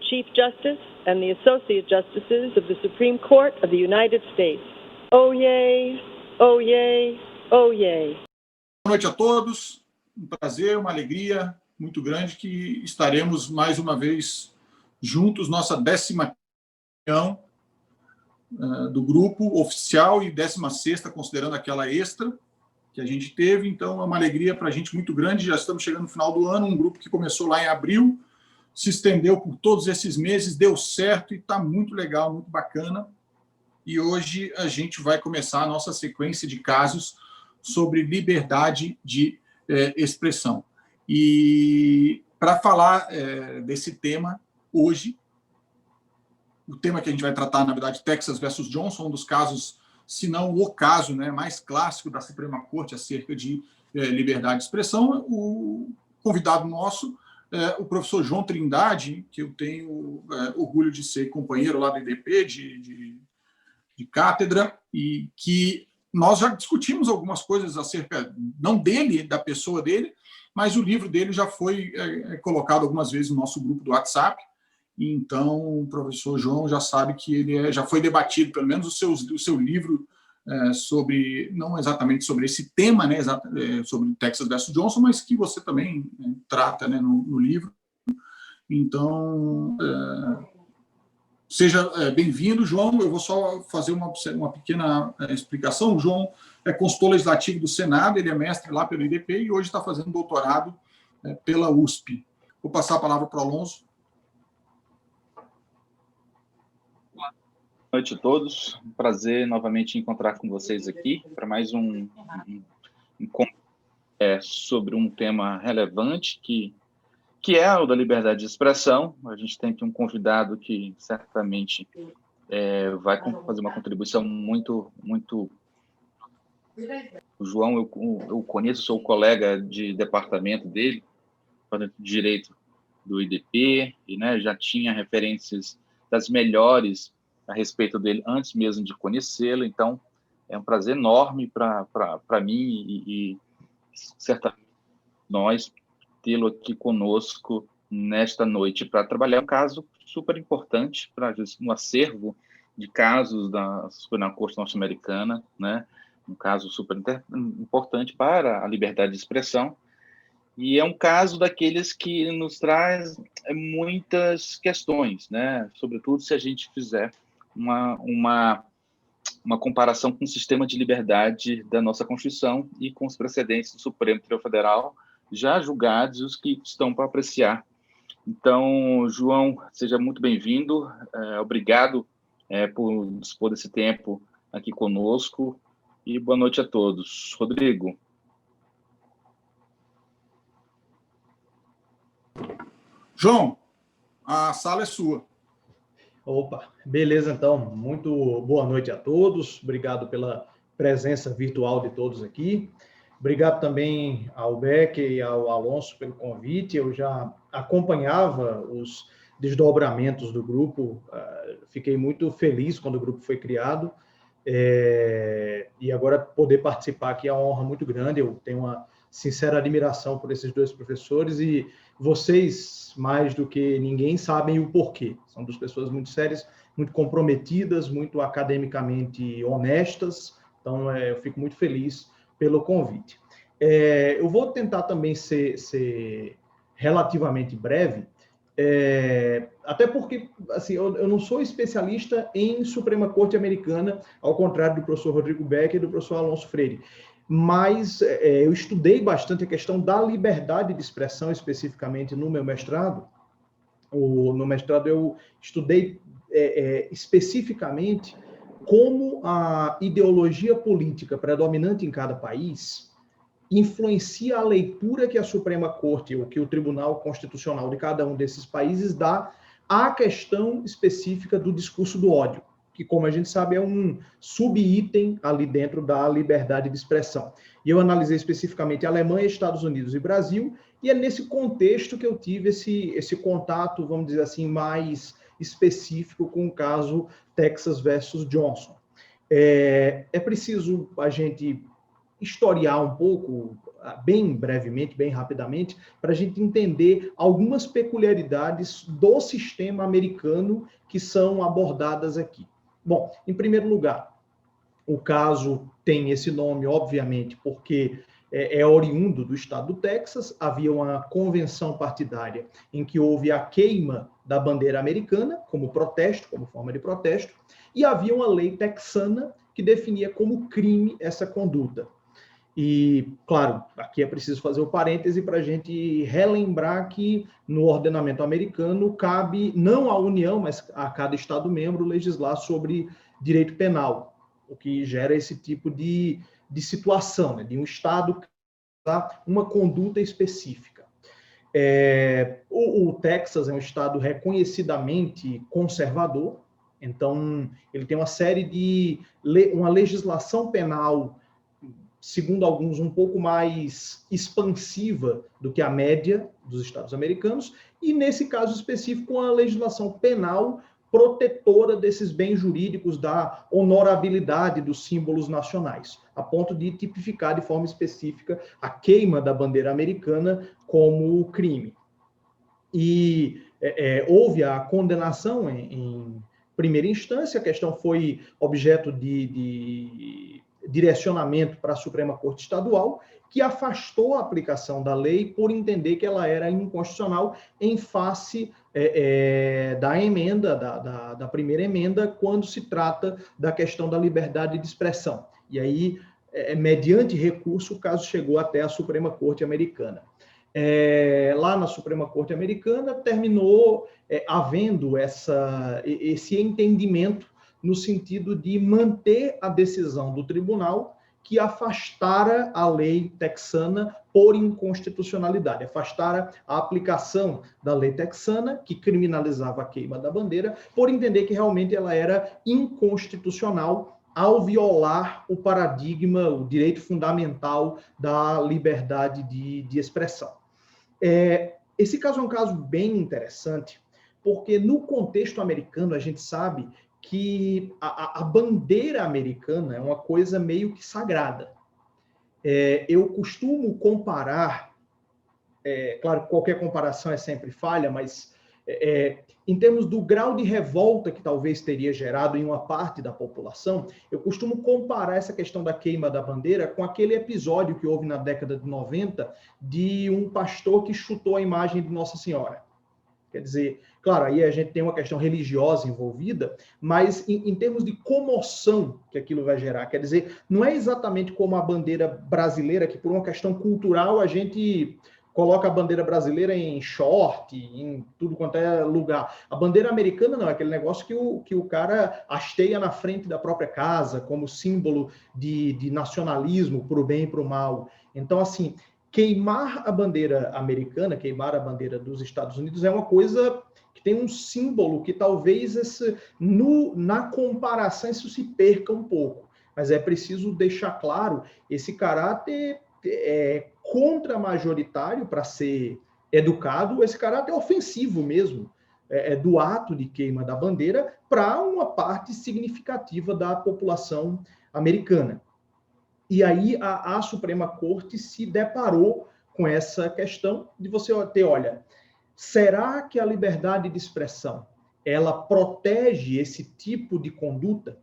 Chief Justice and the Associate Justices of the Supreme Court of the United States. Oh, yay! Oh, yay! Oh, yay! Boa noite a todos. Um prazer, uma alegria muito grande que estaremos mais uma vez juntos, nossa 10ª reunião do grupo oficial e 16ª, considerando aquela extra que a gente teve. Então, é uma alegria para a gente muito grande. Já estamos chegando no final do ano, um grupo que começou lá em abril, se estendeu por todos esses meses, deu certo e está muito legal, muito bacana. E hoje a gente vai começar a nossa sequência de casos sobre liberdade de expressão. E para falar desse tema, hoje, o tema que a gente vai tratar, na verdade, Texas versus Johnson, um dos casos, se não o caso, né, mais clássico da Suprema Corte acerca de liberdade de expressão. O convidado nosso é o professor João Trindade, que eu tenho orgulho de ser companheiro lá do IDP, de cátedra, e que nós já discutimos algumas coisas acerca, não dele, da pessoa dele, mas o livro dele já foi colocado algumas vezes no nosso grupo do WhatsApp. Então, o professor João já sabe que ele já foi debatido, pelo menos o seu livro, sobre, não exatamente sobre esse tema, né, sobre Texas versus Johnson, mas que você também trata, né, no livro. Então, seja bem-vindo, João. Eu vou só fazer uma pequena explicação. O João é consultor legislativo do Senado, ele é mestre lá pelo IDP e hoje está fazendo doutorado pela USP. Vou passar a palavra para o Alonso. Boa noite a todos. Um prazer novamente encontrar com vocês aqui para mais um sobre um tema relevante que é o da liberdade de expressão. A gente tem aqui um convidado que certamente vai fazer uma contribuição muito. O João, eu conheço, sou colega de departamento dele, de direito do IDP, e né, já tinha referências das melhores a respeito dele antes mesmo de conhecê-lo. Então, é um prazer enorme para mim e certamente nós tê-lo aqui conosco nesta noite para trabalhar um caso super importante para um acervo de casos da Suprema Corte norte-americana, né? Um caso super importante para a liberdade de expressão. E é um caso daqueles que nos traz muitas questões, né? Sobretudo se a gente fizer uma comparação com o sistema de liberdade da nossa Constituição e com os precedentes do Supremo Tribunal Federal já julgados e os que estão para apreciar. Então, João, seja muito bem-vindo. Obrigado por dispor desse tempo aqui conosco e boa noite a todos. Rodrigo. João, a sala é sua. Opa, beleza, então. Muito boa noite a todos. Obrigado pela presença virtual de todos aqui. Obrigado também ao Beck e ao Alonso pelo convite. Eu já acompanhava os desdobramentos do grupo. Fiquei muito feliz quando o grupo foi criado. E agora poder participar aqui é uma honra muito grande. Eu tenho uma sincera admiração por esses dois professores e vocês, mais do que ninguém, sabem o porquê. São duas pessoas muito sérias, muito comprometidas, muito academicamente honestas. Então, eu fico muito feliz pelo convite. Eu vou tentar também ser relativamente breve, até porque assim, eu não sou especialista em Suprema Corte Americana, ao contrário do professor Rodrigo Beck e do professor Alonso Freire. Mas eu estudei bastante a questão da liberdade de expressão, especificamente no meu mestrado. No mestrado eu estudei especificamente como a ideologia política predominante em cada país influencia a leitura que a Suprema Corte ou que o Tribunal Constitucional de cada um desses países dá à questão específica do discurso do ódio, que, como a gente sabe, é um subitem ali dentro da liberdade de expressão. E eu analisei especificamente Alemanha, Estados Unidos e Brasil, e é nesse contexto que eu tive esse contato, vamos dizer assim, mais específico com o caso Texas versus Johnson. É preciso a gente historiar um pouco, bem brevemente, bem rapidamente, para a gente entender algumas peculiaridades do sistema americano que são abordadas aqui. Bom, em primeiro lugar, o caso tem esse nome, obviamente, porque é oriundo do estado do Texas. Havia uma convenção partidária em que houve a queima da bandeira americana como protesto, como forma de protesto, e havia uma lei texana que definia como crime essa conduta. E, claro, aqui é preciso fazer o parêntese para a gente relembrar que no ordenamento americano cabe não à União, mas a cada Estado-membro legislar sobre direito penal, o que gera esse tipo de situação, né, de um Estado criar uma conduta específica. O Texas é um Estado reconhecidamente conservador, então ele tem uma série de... uma legislação penal, segundo alguns, um pouco mais expansiva do que a média dos Estados americanos, e nesse caso específico, uma legislação penal protetora desses bens jurídicos, da honorabilidade dos símbolos nacionais, a ponto de tipificar de forma específica a queima da bandeira americana como crime. E houve a condenação em primeira instância, a questão foi objeto de direcionamento para a Suprema Corte Estadual, que afastou a aplicação da lei por entender que ela era inconstitucional em face da emenda, da primeira emenda, quando se trata da questão da liberdade de expressão. E aí, mediante recurso, o caso chegou até a Suprema Corte Americana. Lá na Suprema Corte Americana, terminou havendo esse entendimento no sentido de manter a decisão do tribunal que afastara a lei texana por inconstitucionalidade, afastara a aplicação da lei texana, que criminalizava a queima da bandeira, por entender que realmente ela era inconstitucional ao violar o paradigma, o direito fundamental da liberdade de expressão. Esse caso é um caso bem interessante, porque no contexto americano a gente sabe que a bandeira americana é uma coisa meio que sagrada. Eu costumo comparar, claro que qualquer comparação é sempre falha, mas em termos do grau de revolta que talvez teria gerado em uma parte da população, eu costumo comparar essa questão da queima da bandeira com aquele episódio que houve na década de 90 de um pastor que chutou a imagem de Nossa Senhora. Quer dizer, claro, aí a gente tem uma questão religiosa envolvida, mas em termos de comoção que aquilo vai gerar, quer dizer, não é exatamente como a bandeira brasileira, que por uma questão cultural a gente coloca a bandeira brasileira em short, em tudo quanto é lugar. A bandeira americana não, é aquele negócio que o cara hasteia na frente da própria casa, como símbolo de nacionalismo, para o bem e para o mal. Então, assim, queimar a bandeira americana, queimar a bandeira dos Estados Unidos é uma coisa que tem um símbolo que talvez na comparação isso se perca um pouco. Mas é preciso deixar claro esse caráter contra-majoritário para ser educado, esse caráter ofensivo mesmo, do ato de queima da bandeira para uma parte significativa da população americana. E aí a Suprema Corte se deparou com essa questão de você ter, olha, será que a liberdade de expressão, ela protege esse tipo de conduta?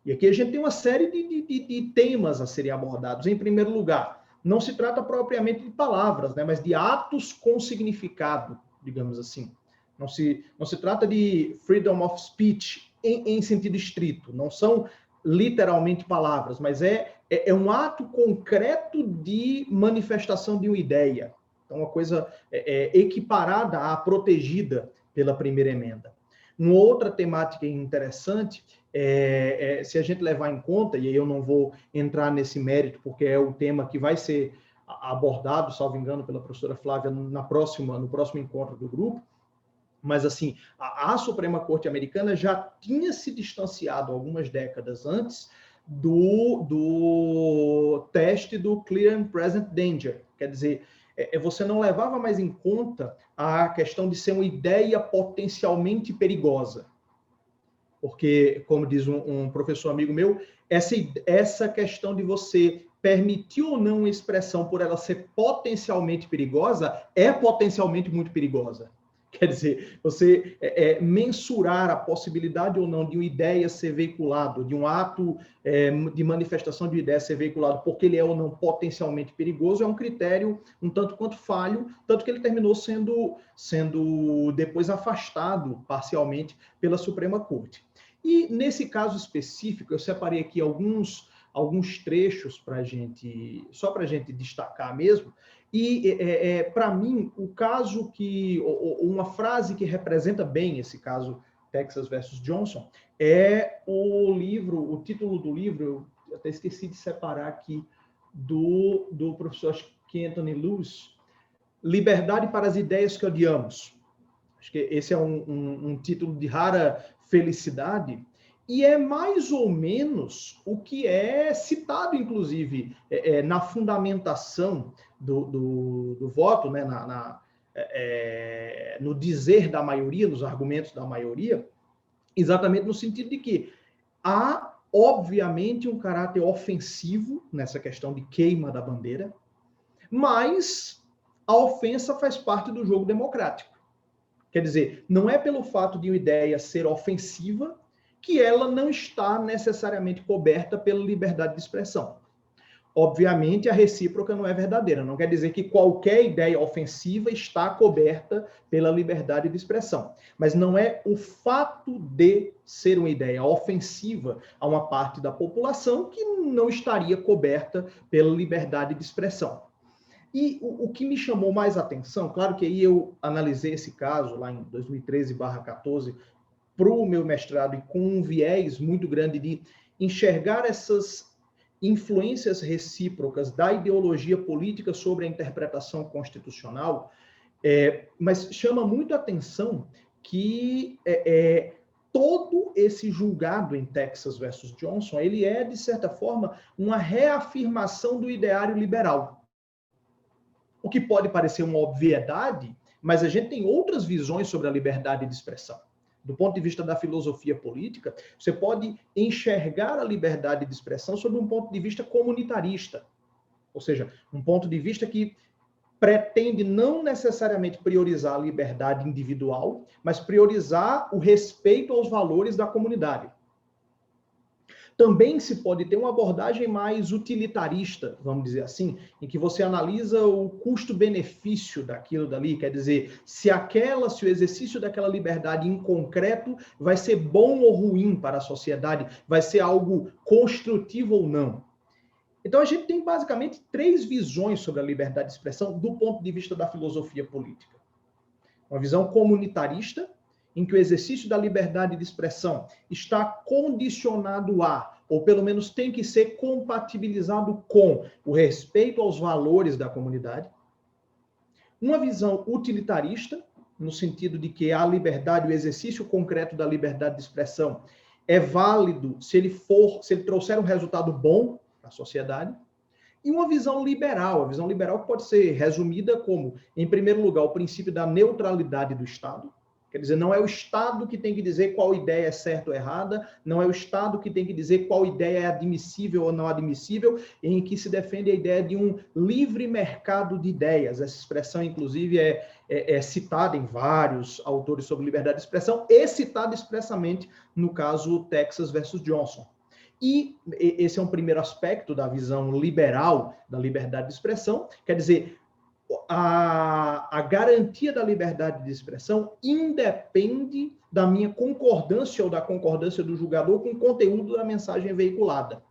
E aqui a gente tem uma série de temas a serem abordados. Em primeiro lugar, não se trata propriamente de palavras, né, mas de atos com significado, digamos assim. Não se trata de freedom of speech em sentido estrito, não são literalmente palavras, mas é um ato concreto de manifestação de uma ideia. Então, uma coisa equiparada à protegida pela primeira emenda. Uma outra temática interessante, se a gente levar em conta, e aí eu não vou entrar nesse mérito, porque é o tema que vai ser abordado, salvo engano, pela professora Flávia no próximo encontro do grupo, mas, assim, a Suprema Corte Americana já tinha se distanciado algumas décadas antes do teste do Clear and Present Danger. Quer dizer, você não levava mais em conta a questão de ser uma ideia potencialmente perigosa. Porque, como diz um professor amigo meu, essa questão de você permitir ou não uma expressão por ela ser potencialmente perigosa, é potencialmente muito perigosa. Quer dizer, você mensurar a possibilidade ou não de uma ideia ser veiculado, de um ato de manifestação de ideia ser veiculado, porque ele é ou não potencialmente perigoso, é um critério um tanto quanto falho, tanto que ele terminou sendo depois afastado parcialmente pela Suprema Corte. E nesse caso específico, eu separei aqui alguns trechos só para a gente destacar mesmo. E, para mim, o caso uma frase que representa bem esse caso Texas versus Johnson é o título do livro, eu até esqueci de separar aqui, do professor Anthony Lewis, Liberdade para as Ideias que Odiamos. Acho que esse é um título de rara felicidade, e é mais ou menos o que é citado, inclusive, na fundamentação do voto, né, no dizer da maioria, nos argumentos da maioria, exatamente no sentido de que há, obviamente, um caráter ofensivo nessa questão de queima da bandeira, mas a ofensa faz parte do jogo democrático. Quer dizer, não é pelo fato de uma ideia ser ofensiva que ela não está necessariamente coberta pela liberdade de expressão. Obviamente, a recíproca não é verdadeira. Não quer dizer que qualquer ideia ofensiva está coberta pela liberdade de expressão. Mas não é o fato de ser uma ideia ofensiva a uma parte da população que não estaria coberta pela liberdade de expressão. E o que me chamou mais atenção, claro que aí eu analisei esse caso lá em 2013/14 para o meu mestrado e com um viés muito grande de enxergar essas influências recíprocas da ideologia política sobre a interpretação constitucional, mas chama muito a atenção que todo esse julgado em Texas versus Johnson, ele é, de certa forma, uma reafirmação do ideário liberal. O que pode parecer uma obviedade, mas a gente tem outras visões sobre a liberdade de expressão. Do ponto de vista da filosofia política, você pode enxergar a liberdade de expressão sob um ponto de vista comunitarista. Ou seja, um ponto de vista que pretende não necessariamente priorizar a liberdade individual, mas priorizar o respeito aos valores da comunidade. Também se pode ter uma abordagem mais utilitarista, vamos dizer assim, em que você analisa o custo-benefício daquilo dali, quer dizer, se o exercício daquela liberdade em concreto vai ser bom ou ruim para a sociedade, vai ser algo construtivo ou não. Então a gente tem basicamente 3 visões sobre a liberdade de expressão do ponto de vista da filosofia política. Uma visão comunitarista, em que o exercício da liberdade de expressão está condicionado a, ou pelo menos tem que ser compatibilizado com, o respeito aos valores da comunidade. Uma visão utilitarista, no sentido de que a liberdade, o exercício concreto da liberdade de expressão é válido se ele trouxer um resultado bom para a sociedade. E uma visão liberal, a visão liberal pode ser resumida como, em primeiro lugar, o princípio da neutralidade do Estado. Quer dizer, não é o Estado que tem que dizer qual ideia é certa ou errada, não é o Estado que tem que dizer qual ideia é admissível ou não admissível, em que se defende a ideia de um livre mercado de ideias. Essa expressão, inclusive, é citada em vários autores sobre liberdade de expressão e citada expressamente no caso Texas versus Johnson. E esse é um primeiro aspecto da visão liberal da liberdade de expressão, quer dizer, a garantia da liberdade de expressão independe da minha concordância ou da concordância do julgador com o conteúdo da mensagem veiculada.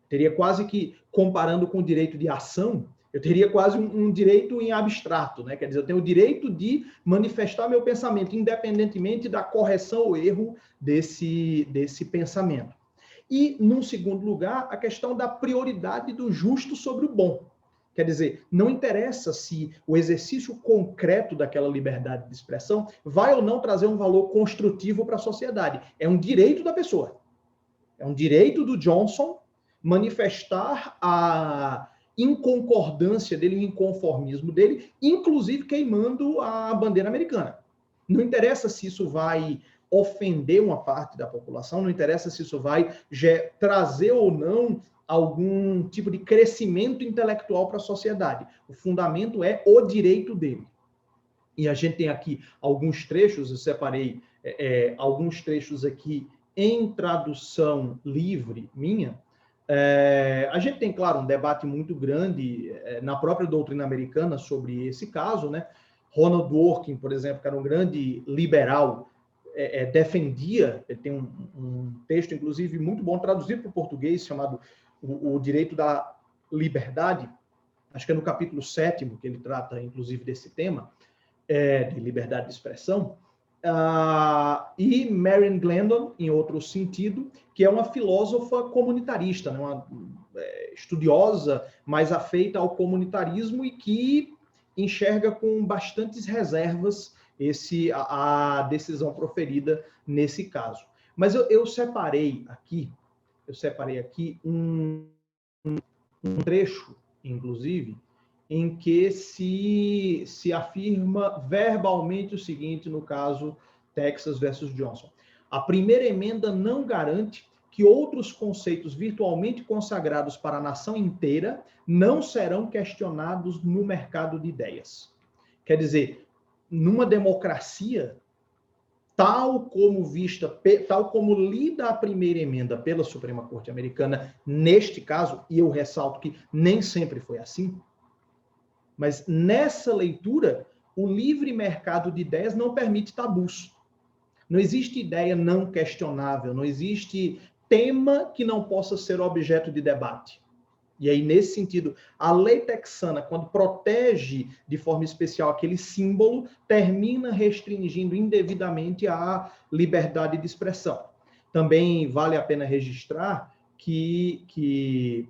Teria quase que, comparando com o direito de ação, eu teria quase um direito em abstrato, né? Quer dizer, eu tenho o direito de manifestar meu pensamento, independentemente da correção ou erro desse pensamento. E, num segundo lugar, a questão da prioridade do justo sobre o bom. Quer dizer, não interessa se o exercício concreto daquela liberdade de expressão vai ou não trazer um valor construtivo para a sociedade. É um direito da pessoa. É um direito do Johnson manifestar a inconcordância dele, o inconformismo dele, inclusive queimando a bandeira americana. Não interessa se isso vai ofender uma parte da população, não interessa se isso vai trazer ou não algum tipo de crescimento intelectual para a sociedade. O fundamento é o direito dele. E a gente tem aqui alguns trechos, eu separei alguns trechos aqui em tradução livre minha. A gente tem, claro, um debate muito grande na própria doutrina americana sobre esse caso, né? Ronald Dworkin, por exemplo, que era um grande liberal, defendia, ele tem um texto, inclusive, muito bom, traduzido para o português, chamado o Direito da Liberdade, acho que é no capítulo 7º que ele trata, inclusive, desse tema, de liberdade de expressão, e Marian Glendon, em outro sentido, que é uma filósofa comunitarista, né? Uma estudiosa, mais afeita ao comunitarismo e que enxerga com bastantes reservas a decisão proferida nesse caso. Mas eu separei aqui um trecho, inclusive, em que se afirma verbalmente o seguinte, no caso Texas versus Johnson. A primeira emenda não garante que outros conceitos virtualmente consagrados para a nação inteira não serão questionados no mercado de ideias. Quer dizer, numa democracia, tal como lida a primeira emenda pela Suprema Corte Americana, neste caso, e eu ressalto que nem sempre foi assim, mas nessa leitura, o livre mercado de ideias não permite tabus. Não existe ideia não questionável, não existe tema que não possa ser objeto de debate. E aí, nesse sentido, a lei texana, quando protege de forma especial aquele símbolo, termina restringindo indevidamente a liberdade de expressão. Também vale a pena registrar que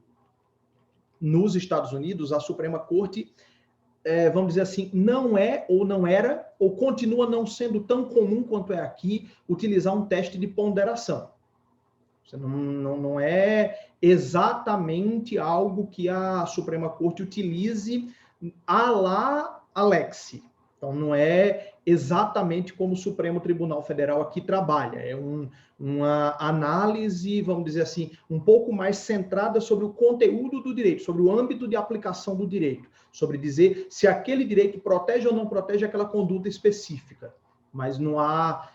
nos Estados Unidos, a Suprema Corte, vamos dizer assim, não é ou não era, ou continua não sendo tão comum quanto é aqui, utilizar um teste de ponderação. Você não é exatamente algo que a Suprema Corte utilize à la Alexi. Então, não é exatamente como o Supremo Tribunal Federal aqui trabalha. É uma análise, vamos dizer assim, um pouco mais centrada sobre o conteúdo do direito, sobre o âmbito de aplicação do direito, sobre dizer se aquele direito protege ou não protege aquela conduta específica. Mas não há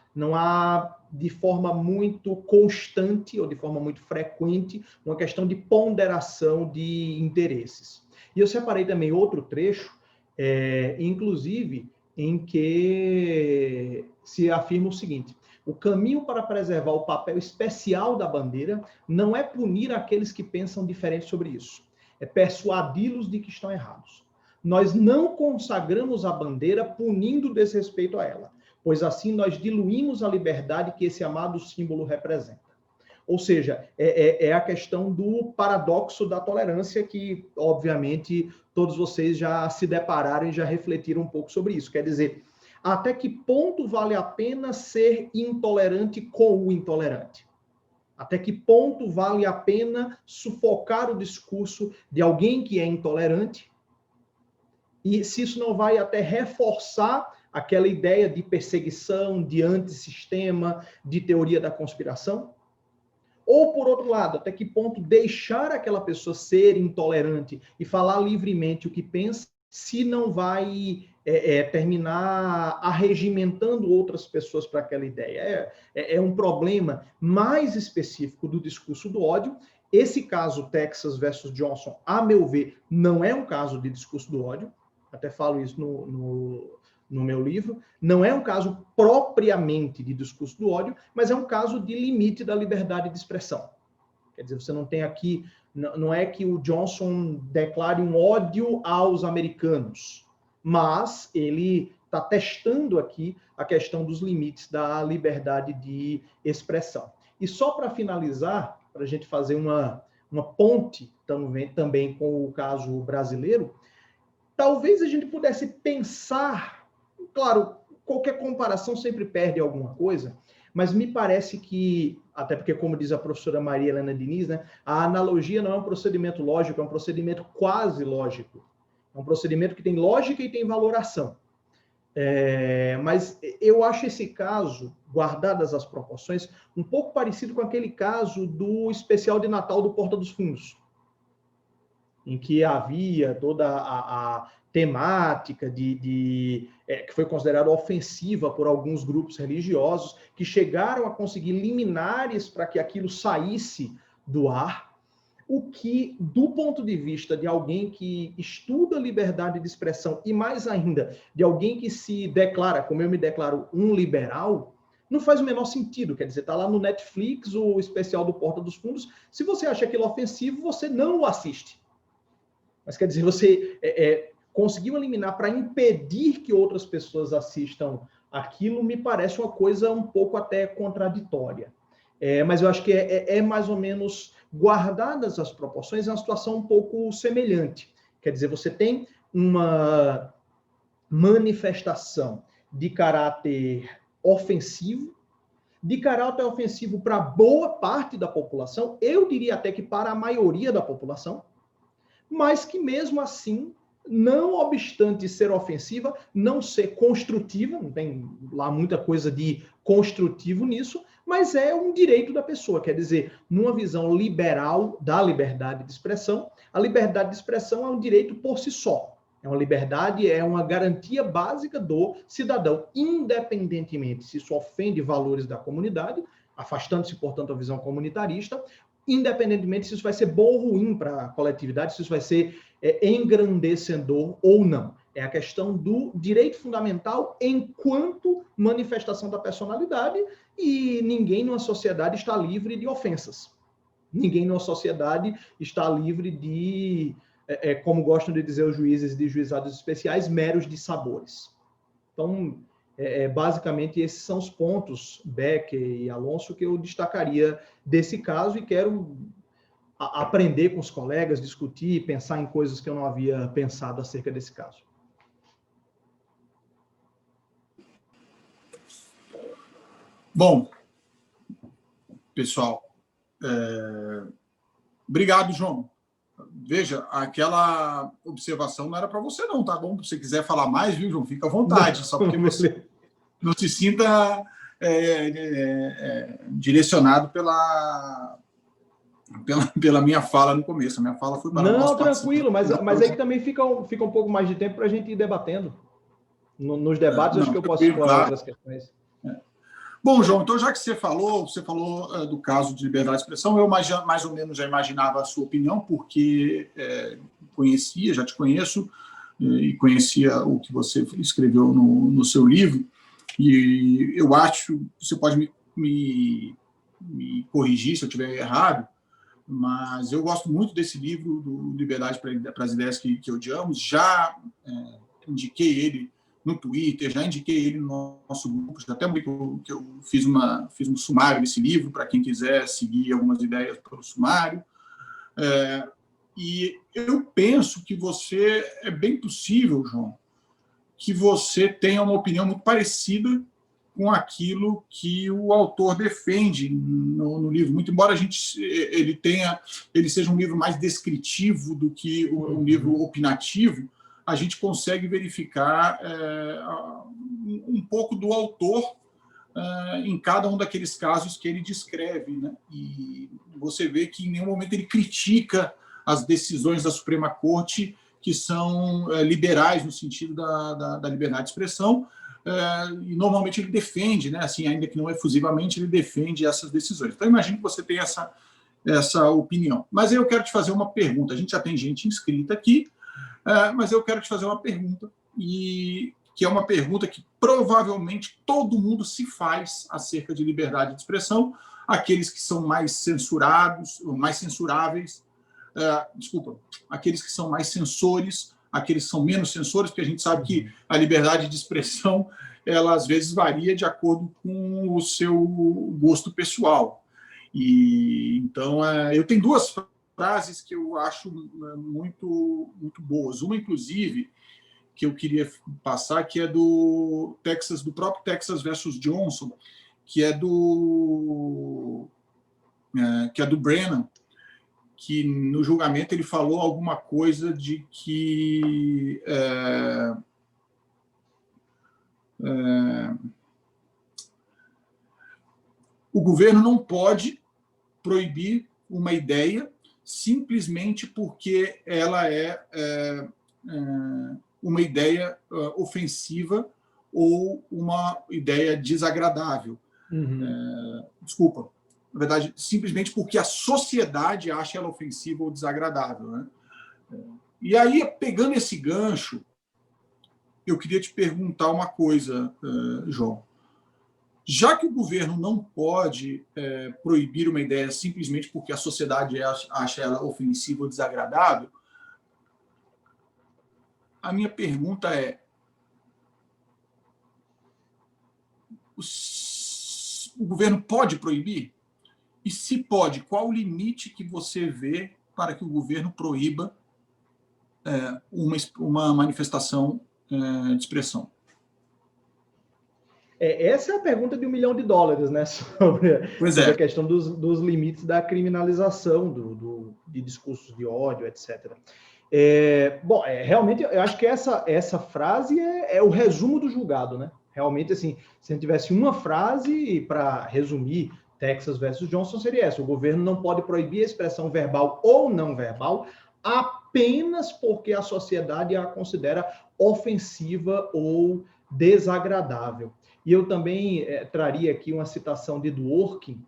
de forma muito constante ou de forma muito frequente uma questão de ponderação de interesses. E eu separei também outro trecho, inclusive, em que se afirma o seguinte: o caminho para preservar o papel especial da bandeira não é punir aqueles que pensam diferente sobre isso, é persuadi-los de que estão errados. Nós não consagramos a bandeira punindo o desrespeito a ela, pois assim nós diluímos a liberdade que esse amado símbolo representa. Ou seja, é a questão do paradoxo da tolerância que, obviamente, todos vocês já se depararam e já refletiram um pouco sobre isso. Quer dizer, até que ponto vale a pena ser intolerante com o intolerante? Até que ponto vale a pena sufocar o discurso de alguém que é intolerante? E se isso não vai até reforçar aquela ideia de perseguição, de antissistema, de teoria da conspiração? Ou, por outro lado, até que ponto deixar aquela pessoa ser intolerante e falar livremente o que pensa, se não vai terminar arregimentando outras pessoas para aquela ideia? É um problema mais específico do discurso do ódio. Esse caso, Texas versus Johnson, a meu ver, não é um caso de discurso do ódio. Até falo isso no meu livro, não é um caso propriamente de discurso do ódio, mas é um caso de limite da liberdade de expressão. Quer dizer, você não tem aqui, não é que o Johnson declare um ódio aos americanos, mas ele está testando aqui a questão dos limites da liberdade de expressão. E só para finalizar, para a gente fazer uma ponte também com o caso brasileiro, talvez a gente pudesse pensar. Claro, qualquer comparação sempre perde alguma coisa, mas me parece que, até porque, como diz a professora Maria Helena Diniz, né, a analogia não é um procedimento lógico, é um procedimento quase lógico. É um procedimento que tem lógica e tem valoração. Mas eu acho esse caso, guardadas as proporções, um pouco parecido com aquele caso do especial de Natal do Porta dos Fundos, em que havia toda a temática que foi considerada ofensiva por alguns grupos religiosos, que chegaram a conseguir liminares para que aquilo saísse do ar, o que, do ponto de vista de alguém que estuda liberdade de expressão, e mais ainda, de alguém que se declara, como eu me declaro, um liberal, não faz o menor sentido. Quer dizer, está lá no Netflix o especial do Porta dos Fundos. Se você acha aquilo ofensivo, você não o assiste. Mas quer dizer, você conseguiu eliminar para impedir que outras pessoas assistam aquilo, me parece uma coisa um pouco até contraditória. Mas eu acho que é mais ou menos, guardadas as proporções, é uma situação um pouco semelhante. Quer dizer, você tem uma manifestação de caráter ofensivo, para boa parte da população, eu diria até que para a maioria da população, mas que mesmo assim, não obstante ser ofensiva, não ser construtiva, não tem lá muita coisa de construtivo nisso, mas é um direito da pessoa. Quer dizer, numa visão liberal da liberdade de expressão, a liberdade de expressão é um direito por si só. É uma liberdade, é uma garantia básica do cidadão, independentemente se isso ofende valores da comunidade, afastando-se, portanto, a visão comunitarista, independentemente se isso vai ser bom ou ruim para a coletividade, se isso vai ser engrandecedor ou não. É a questão do direito fundamental enquanto manifestação da personalidade, e ninguém numa sociedade está livre de ofensas. Ninguém numa sociedade está livre de, como gostam de dizer os juízes de juizados especiais, meros dissabores. Então, basicamente, esses são os pontos, Becker e Alonso, que eu destacaria desse caso, e quero aprender com os colegas, discutir, pensar em coisas que eu não havia pensado acerca desse caso. Bom, pessoal, obrigado, João. Veja, aquela observação não era para você não, tá bom? Se você quiser falar mais, viu, João? Fica à vontade, só porque você não se sinta direcionado pela minha fala no começo. A minha fala foi para não, tranquilo, mas aí que também fica um pouco mais de tempo para a gente ir debatendo. Nos debates, acho que eu posso explorar outras questões. Bom, João, então já que você falou do caso de liberdade de expressão, eu mais ou menos já imaginava a sua opinião, porque já te conheço, e conhecia o que você escreveu no seu livro, e eu acho, você pode me corrigir se eu estiver errado, mas eu gosto muito desse livro, do Liberdade para as Ideias que Odiamos, já indiquei ele no Twitter, já indiquei ele no nosso grupo, até que eu fiz um sumário desse livro, para quem quiser seguir algumas ideias pelo sumário. E eu penso que é bem possível, João, que você tenha uma opinião muito parecida com aquilo que o autor defende no livro, muito embora ele seja um livro mais descritivo do que um livro opinativo, a gente consegue verificar um pouco do autor em cada um daqueles casos que ele descreve, né? E você vê que em nenhum momento ele critica as decisões da Suprema Corte, que são liberais no sentido da liberdade de expressão, e normalmente ele defende, né? Assim, ainda que não efusivamente, ele defende essas decisões. Então, imagino que você tenha essa opinião. Mas eu quero te fazer uma pergunta. A gente já tem gente inscrita aqui, mas eu quero te fazer uma pergunta, e que é uma pergunta que provavelmente todo mundo se faz acerca de liberdade de expressão, aqueles que são mais censurados, ou mais censuráveis, aqueles que são mais censores, aqueles que são menos censores, porque a gente sabe que a liberdade de expressão, ela às vezes varia de acordo com o seu gosto pessoal. E então eu tenho duas frases que eu acho muito, muito boas. Uma, inclusive, que eu queria passar, que é do próprio Texas versus Johnson, que é do Brennan, que no julgamento ele falou alguma coisa de que O governo não pode proibir uma ideia simplesmente porque ela é uma ideia ofensiva ou uma ideia desagradável. Desculpa, na verdade, simplesmente porque a sociedade acha ela ofensiva ou desagradável, né? E aí, pegando esse gancho, eu queria te perguntar uma coisa, João. Já que o governo não pode proibir uma ideia simplesmente porque a sociedade acha ela ofensiva ou desagradável, a minha pergunta é: o governo pode proibir? E se pode, qual o limite que você vê para que o governo proíba uma manifestação de expressão? Essa é a pergunta de $1 milhão, né? Sobre a questão dos limites da criminalização de discursos de ódio, etc. Realmente, eu acho que essa frase é o resumo do julgado, né? Realmente, assim, se a gente tivesse uma frase para resumir Texas versus Johnson, seria essa: o governo não pode proibir a expressão verbal ou não verbal apenas porque a sociedade a considera ofensiva ou desagradável. E eu também traria aqui uma citação de Dworkin.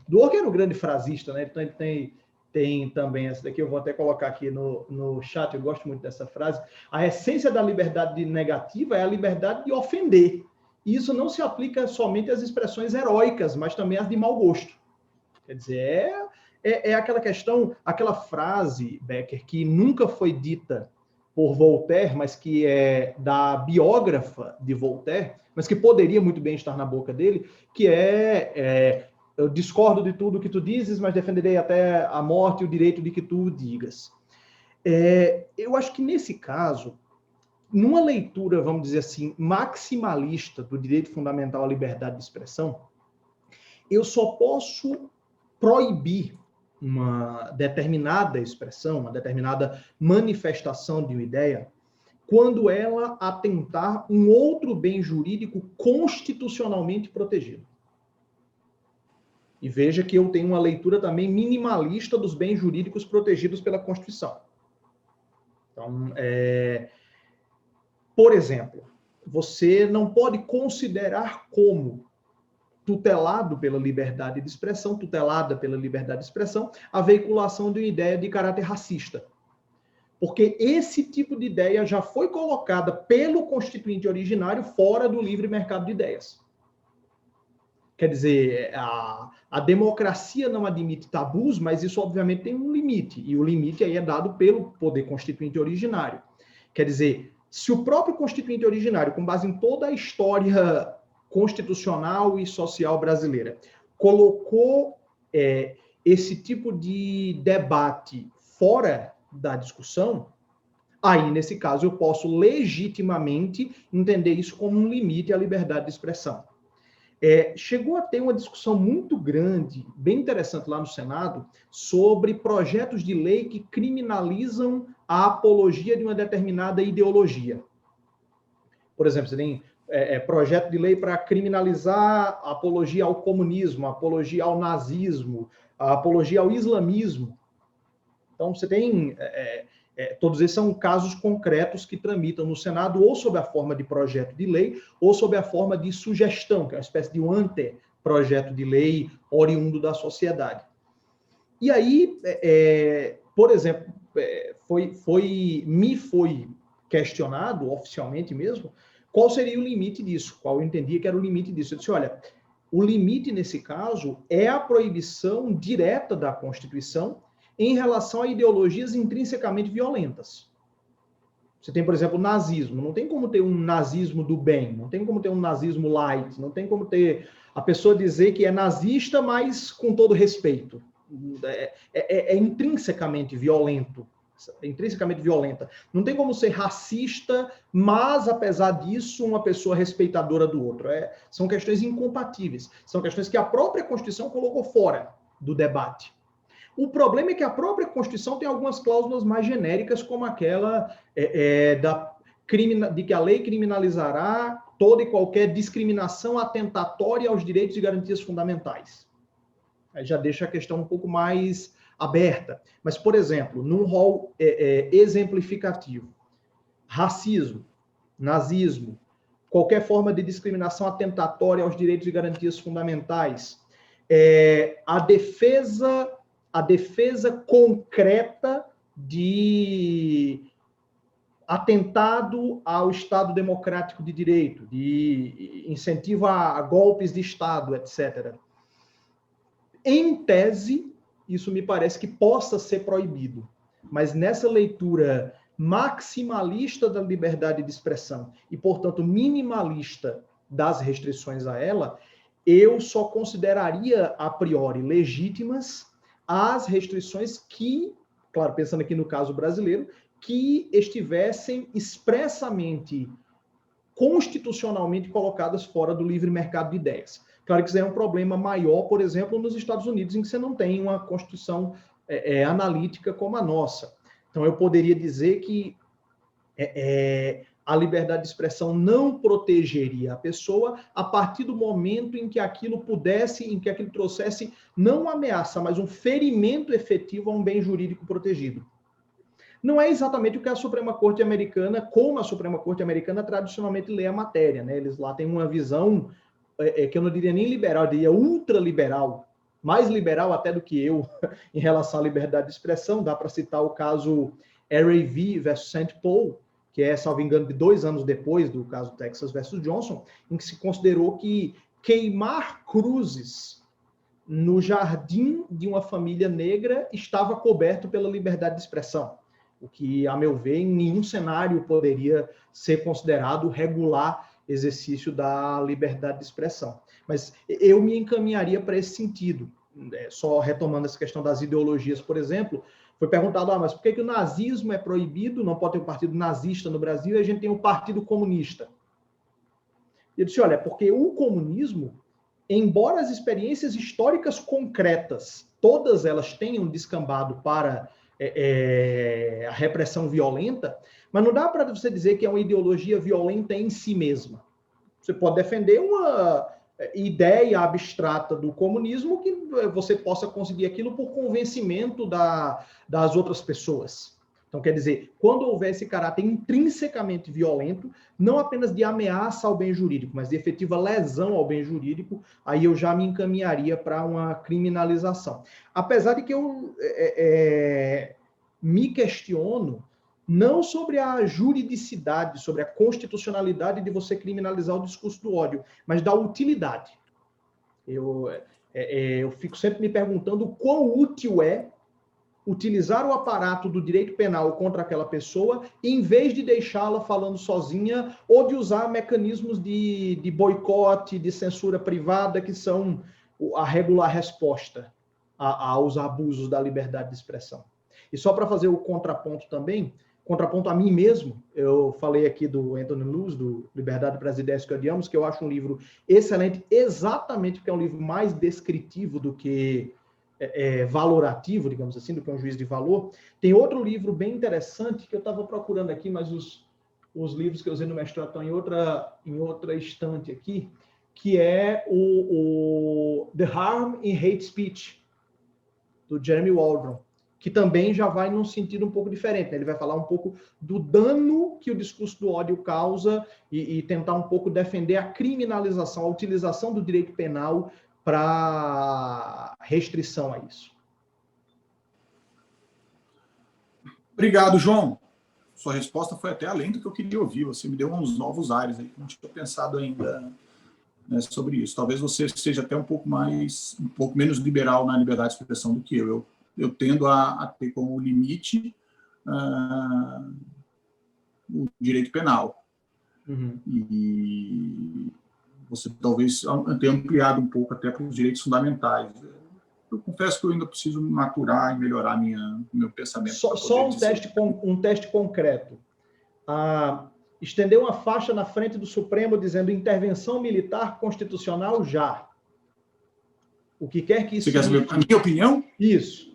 Dworkin era um grande frasista, né? Então ele tem também essa daqui, eu vou até colocar aqui no chat, eu gosto muito dessa frase. A essência da liberdade negativa é a liberdade de ofender. E isso não se aplica somente às expressões heróicas, mas também às de mau gosto. Quer dizer, aquela questão, aquela frase, Becker, que nunca foi dita por Voltaire, mas que é da biógrafa de Voltaire, mas que poderia muito bem estar na boca dele, que eu discordo de tudo que tu dizes, mas defenderei até a morte o direito de que tu digas. Eu acho que nesse caso, numa leitura, vamos dizer assim, maximalista do direito fundamental à liberdade de expressão, eu só posso proibir uma determinada expressão, uma determinada manifestação de uma ideia, quando ela atentar um outro bem jurídico constitucionalmente protegido. E veja que eu tenho uma leitura também minimalista dos bens jurídicos protegidos pela Constituição. Então, por exemplo, você não pode considerar como tutelado pela liberdade de expressão, tutelada pela liberdade de expressão, a veiculação de uma ideia de caráter racista. Porque esse tipo de ideia já foi colocada pelo constituinte originário fora do livre mercado de ideias. Quer dizer, a democracia não admite tabus, mas isso obviamente tem um limite, e o limite aí é dado pelo poder constituinte originário. Quer dizer, se o próprio constituinte originário, com base em toda a história constitucional e social brasileira, colocou esse tipo de debate fora da discussão, aí, nesse caso, eu posso legitimamente entender isso como um limite à liberdade de expressão. Chegou a ter uma discussão muito grande, bem interessante lá no Senado, sobre projetos de lei que criminalizam a apologia de uma determinada ideologia. Por exemplo, você tem projeto de lei para criminalizar a apologia ao comunismo, a apologia ao nazismo, a apologia ao islamismo. Então, você tem... todos esses são casos concretos que tramitam no Senado ou sob a forma de projeto de lei ou sob a forma de sugestão, que é uma espécie de um anteprojeto de lei oriundo da sociedade. E aí, por exemplo, me foi questionado oficialmente mesmo qual seria o limite disso, qual eu entendia que era o limite disso. Eu disse, olha, o limite nesse caso é a proibição direta da Constituição em relação a ideologias intrinsecamente violentas. Você tem, por exemplo, o nazismo. Não tem como ter um nazismo do bem, não tem como ter um nazismo light, não tem como ter a pessoa dizer que é nazista, mas com todo respeito. É intrinsecamente violento, intrinsecamente violenta. Não tem como ser racista, mas, apesar disso, uma pessoa respeitadora do outro. São questões incompatíveis. São questões que a própria Constituição colocou fora do debate. O problema é que a própria Constituição tem algumas cláusulas mais genéricas, como aquela de que a lei criminalizará toda e qualquer discriminação atentatória aos direitos e garantias fundamentais. Aí já deixa a questão um pouco mais aberta. Mas, por exemplo, num rol exemplificativo, racismo, nazismo, qualquer forma de discriminação atentatória aos direitos e garantias fundamentais, a defesa concreta de atentado ao Estado democrático de direito, de incentivo a golpes de Estado, etc. Em tese, isso me parece que possa ser proibido, mas nessa leitura maximalista da liberdade de expressão e, portanto, minimalista das restrições a ela, eu só consideraria a priori legítimas as restrições que, claro, pensando aqui no caso brasileiro, que estivessem expressamente, constitucionalmente colocadas fora do livre mercado de ideias. Claro que isso é um problema maior, por exemplo, nos Estados Unidos, em que você não tem uma Constituição analítica como a nossa. Então, eu poderia dizer que a liberdade de expressão não protegeria a pessoa a partir do momento em que aquilo trouxesse não uma ameaça, mas um ferimento efetivo a um bem jurídico protegido. Não é exatamente o que a Suprema Corte Americana, como a Suprema Corte Americana tradicionalmente lê a matéria, né? Eles lá têm uma visão que eu não diria nem liberal, eu diria ultraliberal, mais liberal até do que eu em relação à liberdade de expressão. Dá para citar o caso RAV versus St. Paul, que é, salvo engano, de 2 anos depois do caso Texas versus Johnson, em que se considerou que queimar cruzes no jardim de uma família negra estava coberto pela liberdade de expressão, o que, a meu ver, em nenhum cenário poderia ser considerado regular exercício da liberdade de expressão. Mas eu me encaminharia para esse sentido. Só retomando essa questão das ideologias, por exemplo, foi perguntado, mas por que o nazismo é proibido, não pode ter um partido nazista no Brasil e a gente tem um partido comunista? Eu disse, olha, porque o comunismo, embora as experiências históricas concretas, todas elas tenham descambado para a repressão violenta, mas não dá para você dizer que é uma ideologia violenta em si mesma. Você pode defender uma ideia abstrata do comunismo que você possa conseguir aquilo por convencimento das outras pessoas. Então, quer dizer, quando houver esse caráter intrinsecamente violento, não apenas de ameaça ao bem jurídico, mas de efetiva lesão ao bem jurídico, aí eu já me encaminharia para uma criminalização. Apesar de que eu me questiono não sobre a juridicidade, sobre a constitucionalidade de você criminalizar o discurso do ódio, mas da utilidade. Eu fico sempre me perguntando o quão útil é utilizar o aparato do direito penal contra aquela pessoa, em vez de deixá-la falando sozinha, ou de usar mecanismos de boicote, de censura privada, que são a regular resposta aos abusos da liberdade de expressão. E só para fazer o contraponto também, contraponto a mim mesmo, eu falei aqui do Anthony Luz, do Liberdade para as Ideias que Odiamos, que eu acho um livro excelente, exatamente porque é um livro mais descritivo do que valorativo, digamos assim, do que um juízo de valor. Tem outro livro bem interessante que eu estava procurando aqui, mas os livros que eu usei no mestrado estão em outra estante aqui, que é o The Harm in Hate Speech, do Jeremy Waldron, que também já vai num sentido um pouco diferente, né? Ele vai falar um pouco do dano que o discurso do ódio causa e tentar um pouco defender a criminalização, a utilização do direito penal para restrição a isso. Obrigado, João. Sua resposta foi até além do que eu queria ouvir. Você me deu uns novos ares aí, que não tinha pensado ainda, né, sobre isso. Talvez você seja até um pouco menos liberal na liberdade de expressão do que eu. Eu tendo a ter como limite o direito penal. Uhum. E você talvez tenha ampliado um pouco até para os direitos fundamentais. Eu confesso que eu ainda preciso maturar e melhorar meu pensamento. Só um teste concreto. Estender uma faixa na frente do Supremo dizendo intervenção militar constitucional já. O que quer que isso... Você quer saber a minha opinião? Isso.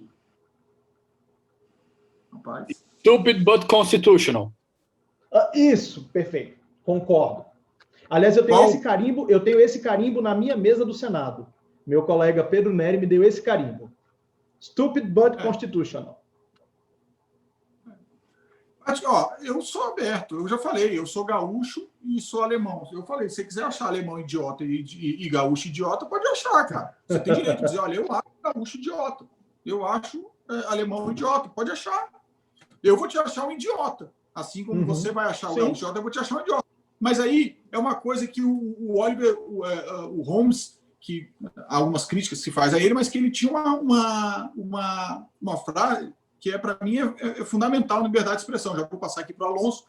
Stupid but constitutional. Isso, perfeito. Concordo. Aliás, eu tenho esse carimbo na minha mesa do Senado. Meu colega Pedro Neri me deu esse carimbo. Stupid but constitutional. Eu sou aberto, eu já falei, eu sou gaúcho e sou alemão. Eu falei, se você quiser achar alemão idiota e gaúcho idiota, pode achar, cara. Você tem direito de dizer, olha, eu acho gaúcho idiota. Eu acho alemão idiota, pode achar. Eu vou te achar um idiota. Assim como você vai achar o gaúcho idiota, eu vou te achar um idiota. Mas aí é uma coisa que o Oliver, o Holmes, que há algumas críticas que se faz a ele, mas que ele tinha uma frase que para mim é fundamental na liberdade de expressão. Já vou passar aqui para o Alonso,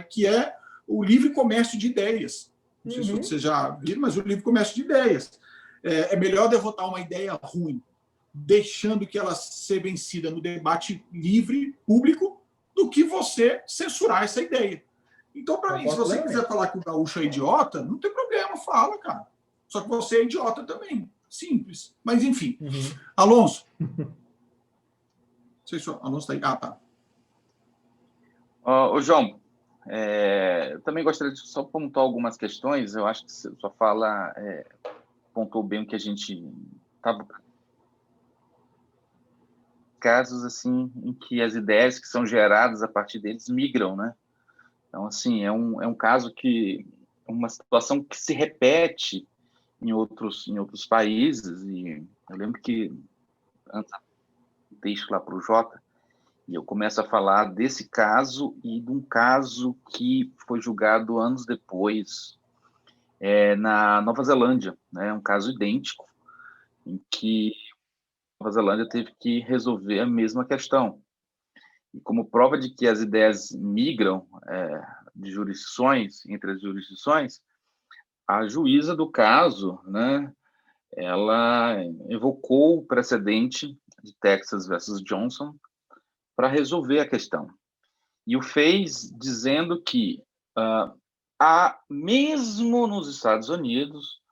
que é o livre comércio de ideias. Não sei se vocês já viram, mas o livre comércio de ideias. É melhor derrotar uma ideia ruim, deixando que ela seja vencida no debate livre, público, do que você censurar essa ideia. Então, para mim, se você quiser falar que o gaúcho é idiota, não tem problema, fala, cara. Só que você é idiota também. Simples. Mas, enfim. Alonso. Não sei se o Alonso está aí. Ah, tá. Ô, João, eu também gostaria de só pontuar algumas questões. Eu acho que sua fala pontuou bem o que a gente está... Casos, assim, em que as ideias que são geradas a partir deles migram, né? Então, assim, é um caso que... uma situação que se repete em outros países, e eu lembro que antes do texto lá para o Jota, e eu começo a falar desse caso e de um caso que foi julgado anos depois na Nova Zelândia, né? Um caso idêntico, em que a Nova Zelândia teve que resolver a mesma questão. E como prova de que as ideias migram de jurisdições, entre as jurisdições, a juíza do caso, né, ela evocou o precedente de Texas versus Johnson para resolver a questão. E o fez dizendo que, mesmo nos Estados Unidos,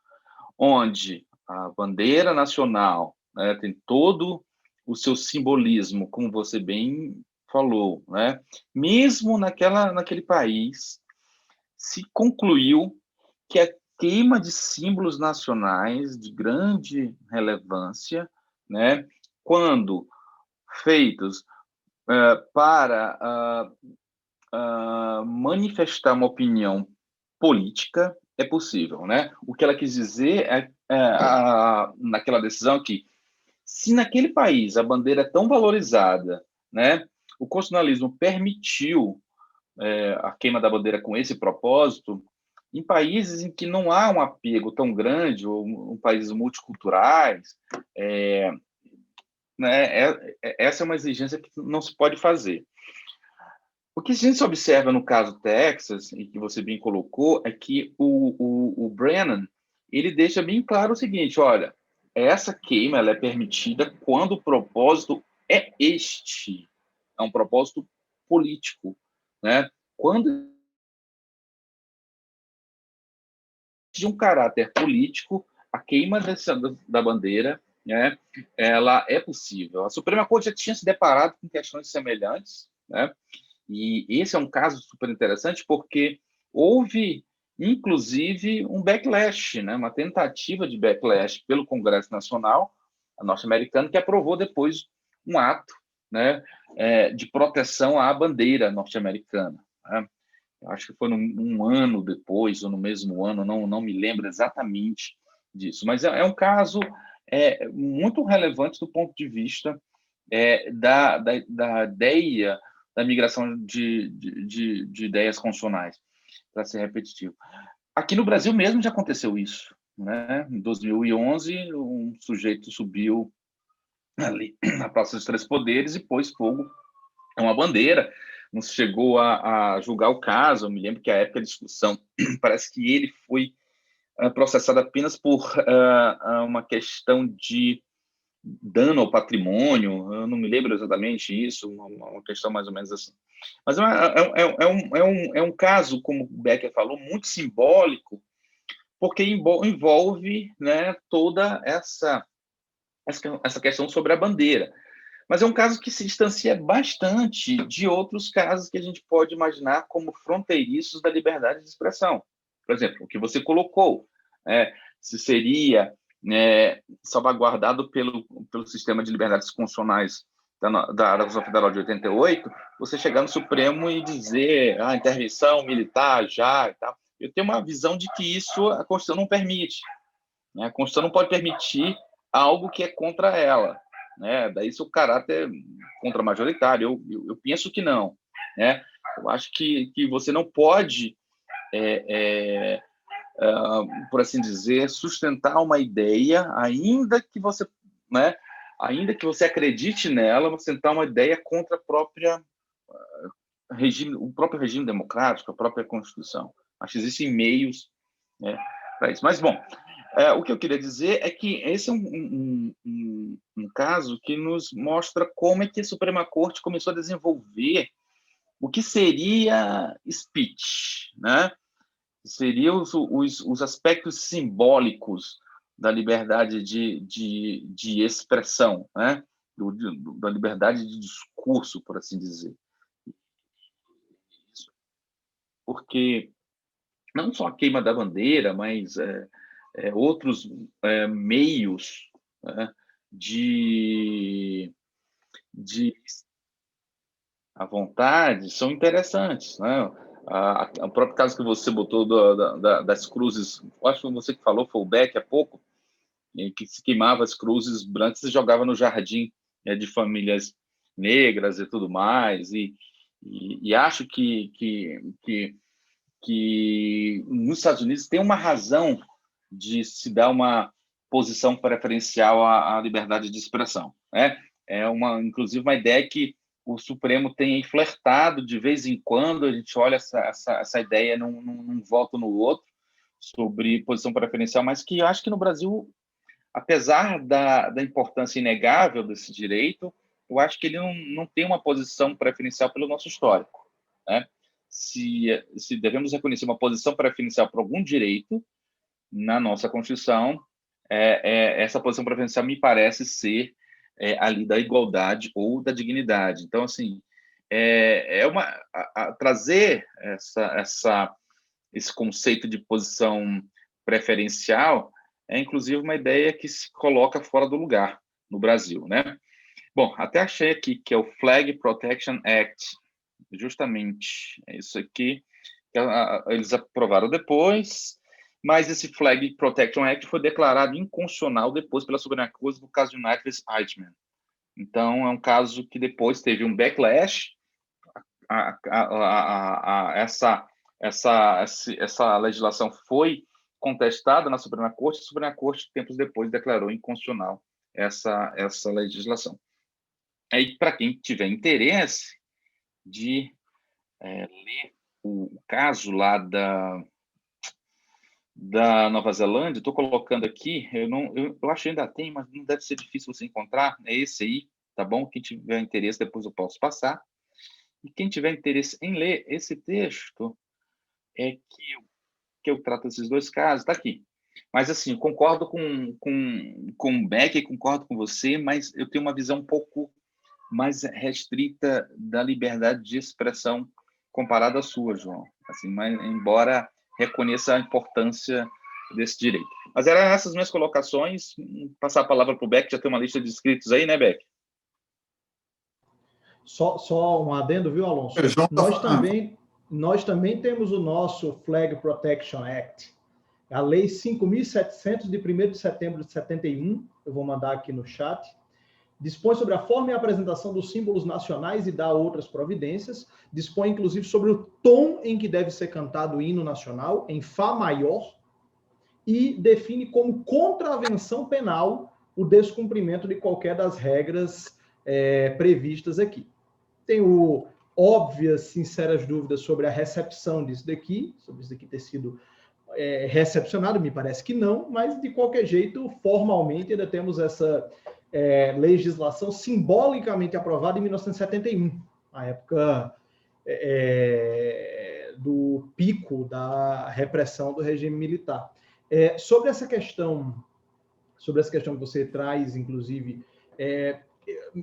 onde a bandeira nacional, né, tem todo o seu simbolismo, como você bem falou, né, mesmo naquele país, se concluiu que a queima de símbolos nacionais de grande relevância, né, quando feitos para manifestar uma opinião política, é possível, né? O que ela quis dizer naquela decisão que, se naquele país a bandeira é tão valorizada, né, o constitucionalismo permitiu a queima da bandeira com esse propósito, em países em que não há um apego tão grande, ou em países multiculturais, né, essa é uma exigência que não se pode fazer. O que a gente observa no caso Texas, e que você bem colocou, é que o Brennan, ele deixa bem claro o seguinte, olha, essa queima ela é permitida quando o propósito é este, é um propósito político, né? Quando de um caráter político, a queima da bandeira, né, ela é possível. A Suprema Corte já tinha se deparado com questões semelhantes, né? E esse é um caso super interessante porque houve, inclusive, um backlash, né? Uma tentativa de backlash pelo Congresso Nacional norte-americano, que aprovou depois um ato, né, de proteção à bandeira norte-americana, né? Acho que foi um ano depois, ou no mesmo ano, não me lembro exatamente disso. Mas é um caso muito relevante do ponto de vista da ideia da migração de ideias constitucionais, para ser repetitivo. Aqui no Brasil mesmo já aconteceu isso, né? Em 2011, um sujeito subiu ali na Praça dos Três Poderes e pôs fogo a uma bandeira. Não se chegou a julgar o caso. Eu me lembro que, à época da discussão, parece que ele foi processado apenas por uma questão de dano ao patrimônio, eu não me lembro exatamente isso, uma questão mais ou menos assim. Mas é um caso, como o Becker falou, muito simbólico, porque envolve, né, toda essa questão sobre a bandeira. Mas é um caso que se distancia bastante de outros casos que a gente pode imaginar como fronteiriços da liberdade de expressão. Por exemplo, o que você colocou, se seria salvaguardado pelo sistema de liberdades constitucionais da Constituição Federal de 88, você chegar no Supremo e dizer intervenção militar já e tal. Eu tenho uma visão de que isso a Constituição não permite. Né? A Constituição não pode permitir algo que é contra ela. Né? Daí seu caráter contra-majoritário. Eu penso que não. Né? Eu acho que você não pode, por assim dizer, sustentar uma ideia, ainda que você acredite nela, você tentar uma ideia contra o próprio regime democrático, a própria Constituição. Acho que existem meios para isso. Mas, bom, o que eu queria dizer é que esse é um caso que nos mostra como é que a Suprema Corte começou a desenvolver o que seria speech, né? Seriam os aspectos simbólicos da liberdade de expressão, né? Da liberdade de discurso, por assim dizer. Porque não só a queima da bandeira, mas outros meios de à vontade são interessantes, né? O próprio caso que você botou das cruzes, acho que você que falou, foi o Beck há pouco, que se queimava as cruzes brancas e jogava no jardim de famílias negras e tudo mais, e acho que nos Estados Unidos tem uma razão de se dar uma posição preferencial à liberdade de expressão. Né? Inclusive, uma ideia que o Supremo tem flertado de vez em quando, a gente olha essa ideia num voto no outro, sobre posição preferencial, mas que eu acho que no Brasil, apesar da importância inegável desse direito, eu acho que ele não tem uma posição preferencial pelo nosso histórico. Né? Se devemos reconhecer uma posição preferencial para algum direito na nossa Constituição, essa posição preferencial me parece ser ali da igualdade ou da dignidade. Então, assim, trazer esse conceito de posição preferencial é, inclusive, uma ideia que se coloca fora do lugar no Brasil, né? Bom, até achei aqui que é o Flag Protection Act, justamente, é isso aqui, que eles aprovaram depois, mas esse Flag Protection Act foi declarado inconstitucional depois pela Suprema Corte no caso de United vs. Eichmann. Então, é um caso que depois teve um backlash, essa legislação foi contestada na Suprema Corte, e a Suprema Corte, tempos depois, declarou inconstitucional essa legislação. Aí, para quem tiver interesse de ler o caso lá da Nova Zelândia, estou colocando aqui, eu acho que ainda tem, mas não deve ser difícil você encontrar, é esse aí, tá bom? Quem tiver interesse, depois eu posso passar. E quem tiver interesse em ler esse texto, que eu trato esses dois casos, está aqui. Mas, assim, concordo com o Beck, concordo com você, mas eu tenho uma visão um pouco mais restrita da liberdade de expressão comparada à sua, João. Assim, mas, embora reconheça a importância desse direito. Mas eram essas minhas colocações. Passar a palavra para o Beck, já tem uma lista de inscritos aí, né, Beck? Só um adendo, viu, Alonso? Nós também temos o nosso Flag Protection Act, a Lei 5.700, de 1º de setembro de 71, eu vou mandar aqui no chat, dispõe sobre a forma e a apresentação dos símbolos nacionais e dá outras providências, dispõe, inclusive, sobre o tom em que deve ser cantado o hino nacional, em Fá maior, e define como contravenção penal o descumprimento de qualquer das regras previstas aqui. Tem óbvias, sinceras dúvidas sobre a recepção disso daqui, sobre isso daqui ter sido recepcionado, me parece que não, mas, de qualquer jeito, formalmente, ainda temos essa legislação simbolicamente aprovada em 1971, na época do pico da repressão do regime militar. Sobre essa questão que você traz, inclusive,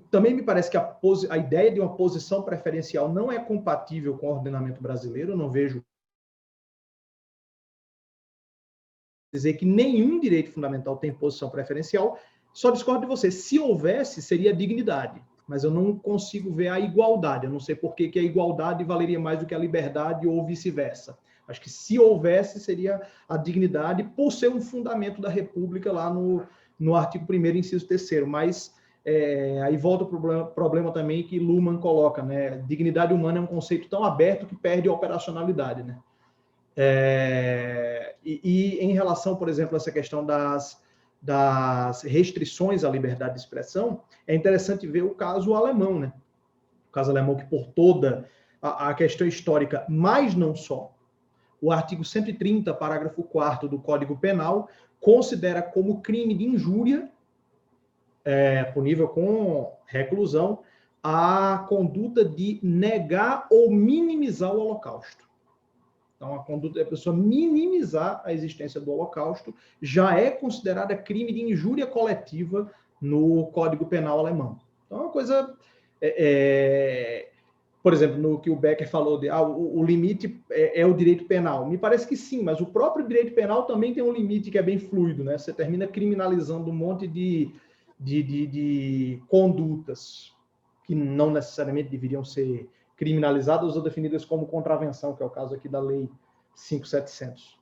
também me parece que a ideia de uma posição preferencial não é compatível com o ordenamento brasileiro. Eu não vejo dizer que nenhum direito fundamental tem posição preferencial. Só discordo de você. Se houvesse, seria dignidade. Mas eu não consigo ver a igualdade. Eu não sei por que a igualdade valeria mais do que a liberdade ou vice-versa. Acho que se houvesse, seria a dignidade, por ser um fundamento da República lá no artigo 1º, inciso 3º. Mas aí volta o problema também que Luhmann coloca, né? Dignidade humana é um conceito tão aberto que perde a operacionalidade, né? E em relação, por exemplo, a essa questão das restrições à liberdade de expressão, é interessante ver o caso alemão, né? O caso alemão que, por toda a questão histórica, mas não só, o artigo 130, parágrafo 4º do Código Penal, considera como crime de injúria, punível com reclusão, a conduta de negar ou minimizar o Holocausto. Então, a conduta da pessoa minimizar a existência do Holocausto já é considerada crime de injúria coletiva no Código Penal alemão. Então, é uma coisa... por exemplo, no que o Becker falou, o limite é o direito penal. Me parece que sim, mas o próprio direito penal também tem um limite que é bem fluido, né? Você termina criminalizando um monte de condutas que não necessariamente deveriam ser criminalizadas ou definidas como contravenção, que é o caso aqui da Lei 5.700.